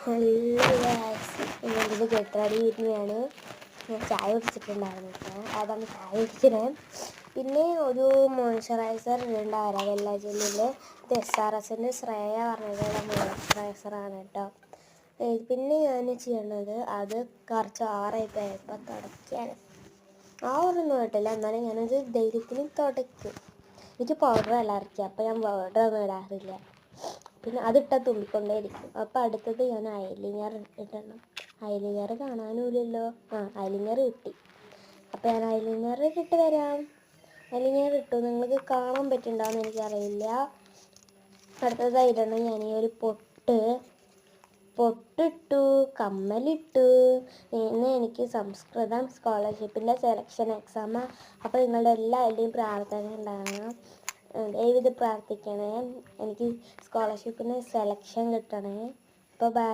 Hello guys, ഇത് get വീട്ടിലാണ്. ഞാൻ ചായ കുടിച്ചിട്ടുണ്ടായിരുന്നു. അതാണ് ചായ കുടിച്ചത്. പിന്നെ ഒരു മോയ്സ്ചറൈസർ ഉണ്ടായിരുന്നു വെള്ള ജെല്ലിൽ. ഇത് SRSൻ്റെ ശ്രേയ പറഞ്ഞിട്ടുള്ള മോയ്സ്ചറൈസറാണ് കേട്ടോ. പിന്നെ ഞാൻ ചെയ്യേണ്ടത് അത് കുറച്ച് ആറായിപ്പോയപ്പോൾ തുടയ്ക്കുകയാണ്. ആവറൊന്നും കേട്ടില്ല, എന്നാലും ഞാനത് ധൈര്യത്തിന് തുടയ്ക്കും. എനിക്ക് പൗഡർ അലർജി, അപ്പോൾ ഞാൻ പൗഡറൊന്നും ഇടാറില്ല. പിന്നെ അതിട്ടാൽ തുള്ളിക്കൊണ്ടേയിരിക്കും. അപ്പോൾ അടുത്തത് ഞാൻ ഐലൈനർ ഇടണം. ഐലൈനർ കാണാനുമില്ലല്ലോ. ഐലൈനർ കിട്ടി. അപ്പോൾ ഞാൻ ഐലൈനർ ഇട്ടിട്ട് വരാം. ഐലൈനർ ഇട്ടു, നിങ്ങൾക്ക് കാണാൻ പറ്റുന്നുണ്ടോയെന്ന് എനിക്കറിയില്ല. അടുത്തതായി ഇടണം ഞാൻ ഈ ഒരു പൊട്ടിട്ടു, കമ്മലിട്ടു. ഇന്ന് എനിക്ക് സംസ്കൃതം സ്കോളർഷിപ്പിൻ്റെ സെലക്ഷൻ എക്സാമാണ്. അപ്പോൾ നിങ്ങളുടെ എല്ലാവരുടെയും പ്രാർത്ഥന ഉണ്ടാകണം. ദയവിത് പ്രാർത്ഥിക്കണേ, എനിക്ക് സ്കോളർഷിപ്പിന് സെലക്ഷൻ കിട്ടണേ. അപ്പോൾ ബൈ.